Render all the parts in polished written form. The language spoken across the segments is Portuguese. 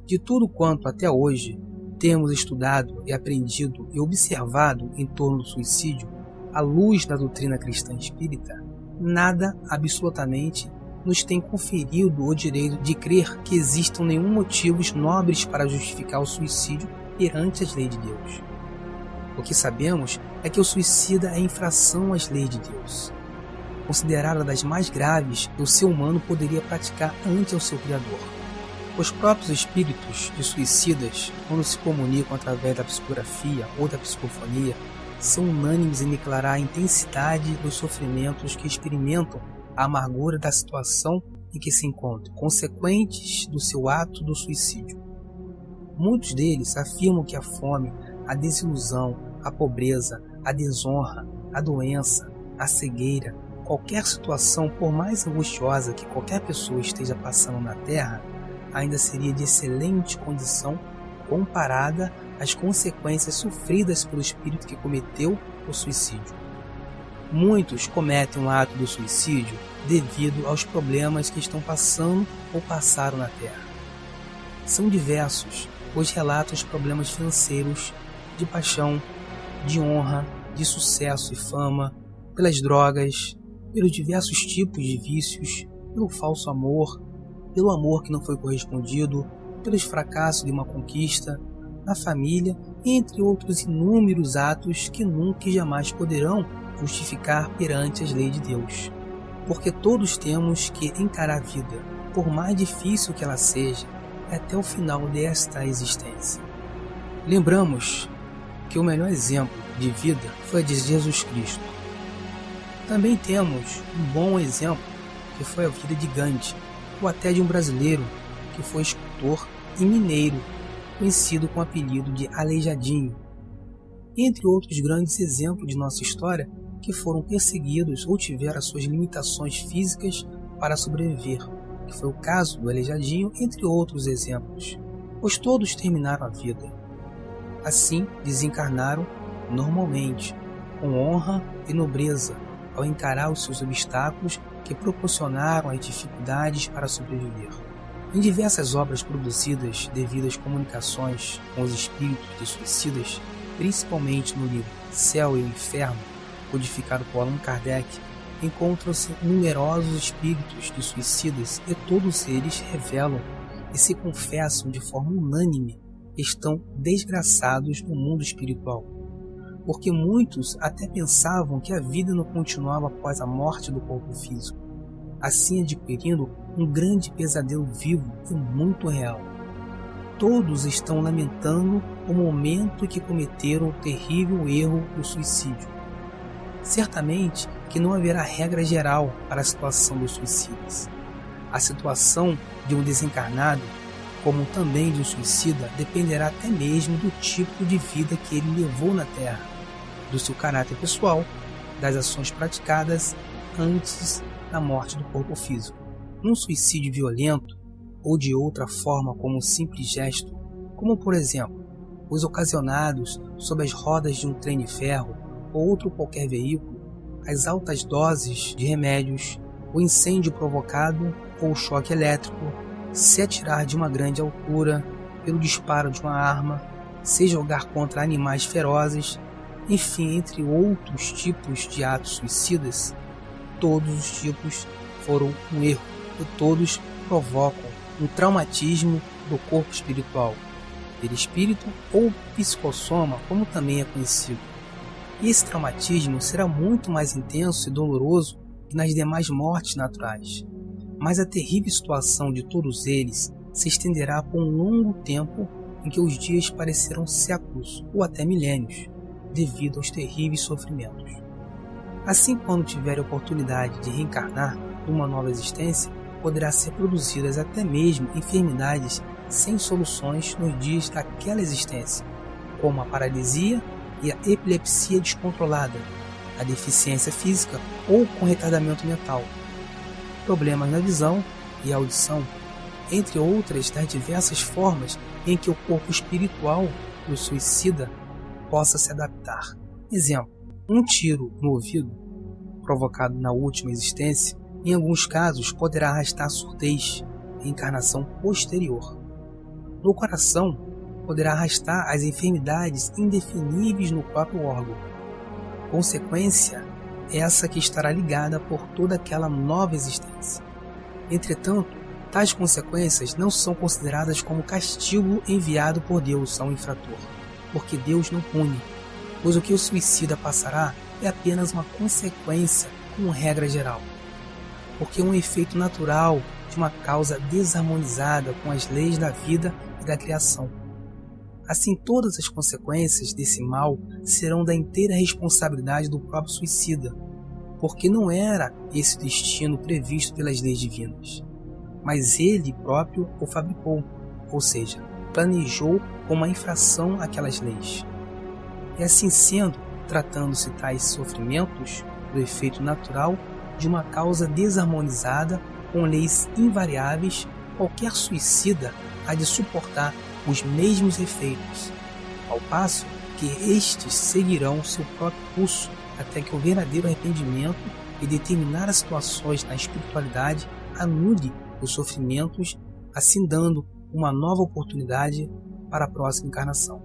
De tudo quanto até hoje temos estudado e aprendido e observado em torno do suicídio, à luz da doutrina cristã espírita, nada absolutamente nos tem conferido o direito de crer que existam nenhum motivos nobres para justificar o suicídio perante as leis de Deus. O que sabemos é que o suicida é infração às leis de Deus, considerada das mais graves que o ser humano poderia praticar ante o seu Criador. Os próprios espíritos de suicidas, quando se comunicam através da psicografia ou da psicofonia, são unânimes em declarar a intensidade dos sofrimentos que experimentam, a amargura da situação em que se encontram, consequentes do seu ato do suicídio. Muitos deles afirmam que a fome, a desilusão, a pobreza, a desonra, a doença, a cegueira, qualquer situação, por mais angustiosa que qualquer pessoa esteja passando na Terra, ainda seria de excelente condição comparada às consequências sofridas pelo espírito que cometeu o suicídio. Muitos cometem o ato do suicídio devido aos problemas que estão passando ou passaram na Terra. São diversos os relatos de problemas financeiros, de paixão, de honra, de sucesso e fama, pelas drogas, pelos diversos tipos de vícios, pelo falso amor, pelo amor que não foi correspondido, pelos fracassos de uma conquista, na família, entre outros inúmeros atos que nunca e jamais poderão justificar perante as leis de Deus. Porque todos temos que encarar a vida, por mais difícil que ela seja, até o final desta existência. Lembramos que o melhor exemplo de vida foi a de Jesus Cristo. Também temos um bom exemplo que foi a vida de Gandhi, ou até de um brasileiro que foi escultor e mineiro, conhecido com o apelido de Aleijadinho, entre outros grandes exemplos de nossa história que foram perseguidos ou tiveram as suas limitações físicas para sobreviver, que foi o caso do Aleijadinho, entre outros exemplos, pois todos terminaram a vida. Assim, desencarnaram normalmente, com honra e nobreza, ao encarar os seus obstáculos que proporcionaram as dificuldades para sobreviver. Em diversas obras produzidas devido às comunicações com os espíritos de suicidas, principalmente no livro Céu e o Inferno, codificado por Allan Kardec, encontram-se numerosos espíritos de suicidas e todos eles revelam e se confessam de forma unânime que estão desgraçados no mundo espiritual, porque muitos até pensavam que a vida não continuava após a morte do corpo físico, assim adquirindo um grande pesadelo vivo e muito real. Todos estão lamentando o momento em que cometeram o terrível erro do suicídio. Certamente que não haverá regra geral para a situação dos suicidas. A situação de um desencarnado, como também de um suicida, dependerá até mesmo do tipo de vida que ele levou na Terra, do seu caráter pessoal, das ações praticadas antes da morte do corpo físico. Um suicídio violento ou de outra forma como um simples gesto, como por exemplo, os ocasionados sob as rodas de um trem de ferro ou outro qualquer veículo, as altas doses de remédios, o incêndio provocado ou o choque elétrico, se atirar de uma grande altura, pelo disparo de uma arma, se jogar contra animais ferozes, enfim, entre outros tipos de atos suicidas, todos os tipos foram um erro e todos provocam um traumatismo do corpo espiritual, perispírito ou psicossoma, como também é conhecido. Esse traumatismo será muito mais intenso e doloroso que nas demais mortes naturais, mas a terrível situação de todos eles se estenderá por um longo tempo em que os dias parecerão séculos ou até milênios, devido aos terríveis sofrimentos. Assim, quando tiver a oportunidade de reencarnar numa nova existência, poderá ser produzidas até mesmo enfermidades sem soluções nos dias daquela existência, como a paralisia e a epilepsia descontrolada, a deficiência física ou com retardamento mental, problemas na visão e audição, entre outras das diversas formas em que o corpo espiritual do suicida possa se adaptar. Exemplo, um tiro no ouvido, provocado na última existência, em alguns casos poderá arrastar surdez, encarnação posterior. No coração, poderá arrastar as enfermidades indefiníveis no próprio órgão. Consequência essa que estará ligada por toda aquela nova existência. Entretanto, tais consequências não são consideradas como castigo enviado por Deus ao infrator, porque Deus não pune, pois o que o suicida passará é apenas uma consequência como regra geral, porque é um efeito natural de uma causa desarmonizada com as leis da vida e da criação. Assim, todas as consequências desse mal serão da inteira responsabilidade do próprio suicida, porque não era esse o destino previsto pelas leis divinas, mas ele próprio o fabricou, ou seja, planejou com uma infração àquelas leis. E assim sendo, tratando-se tais sofrimentos do efeito natural de uma causa desarmonizada com leis invariáveis, qualquer suicida há de suportar os mesmos efeitos, ao passo que estes seguirão seu próprio curso até que o verdadeiro arrependimento e determinadas situações na espiritualidade anule os sofrimentos, assim dando uma nova oportunidade para a próxima encarnação.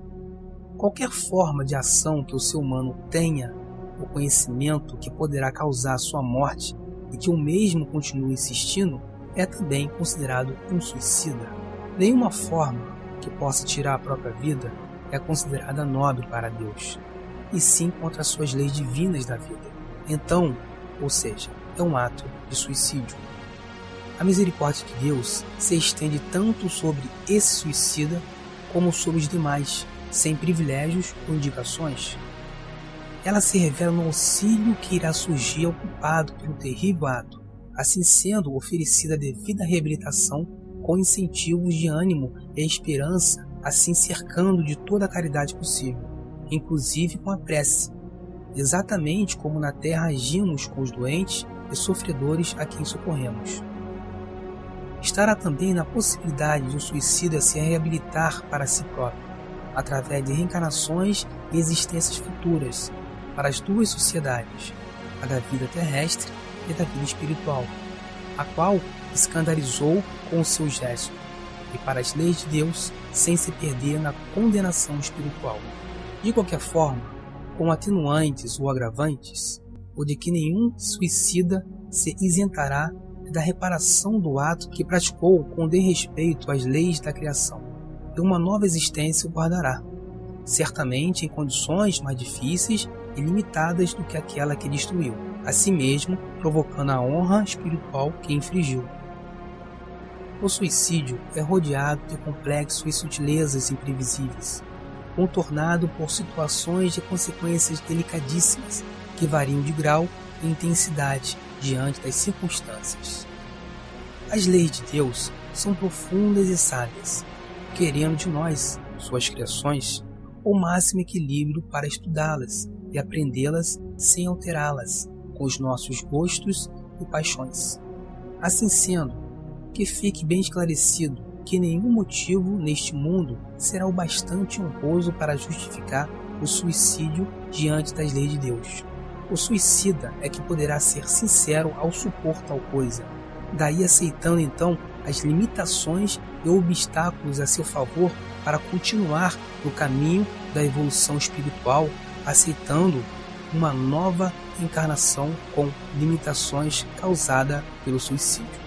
Qualquer forma de ação que o ser humano tenha o conhecimento que poderá causar sua morte e que o mesmo continue insistindo é também considerado um suicida. Nenhuma forma que possa tirar a própria vida é considerada nobre para Deus, e sim contra as suas leis divinas da vida. Então, ou seja, é um ato de suicídio. A misericórdia de Deus se estende tanto sobre esse suicida como sobre os demais, sem privilégios ou indicações. Ela se revela no auxílio que irá surgir ao culpado pelo terrível ato, assim sendo oferecida a devida reabilitação com incentivos de ânimo e esperança, assim cercando de toda a caridade possível, inclusive com a prece, exatamente como na terra agimos com os doentes e sofredores a quem socorremos. Estará também na possibilidade de um suicida se reabilitar para si próprio, através de reencarnações e existências futuras, para as duas sociedades, a da vida terrestre e da vida espiritual, a qual escandalizou com o seu gesto, e para as leis de Deus sem se perder na condenação espiritual. De qualquer forma, com atenuantes ou agravantes, ou de que nenhum suicida se isentará da reparação do ato que praticou com desrespeito às leis da criação, e uma nova existência o guardará, certamente em condições mais difíceis e limitadas do que aquela que destruiu, a si mesmo provocando a honra espiritual que infligiu. O suicídio é rodeado de complexos e sutilezas imprevisíveis, contornado por situações de consequências delicadíssimas que variam de grau e intensidade diante das circunstâncias. As leis de Deus são profundas e sábias, querendo de nós, suas criações, o máximo equilíbrio para estudá-las e aprendê-las sem alterá-las com os nossos gostos e paixões. Assim sendo, que fique bem esclarecido que nenhum motivo neste mundo será o bastante honroso para justificar o suicídio diante das leis de Deus. O suicida é que poderá ser sincero ao supor tal coisa, daí aceitando então as limitações e obstáculos a seu favor para continuar no caminho da evolução espiritual, aceitando uma nova encarnação com limitações causada pelo suicídio.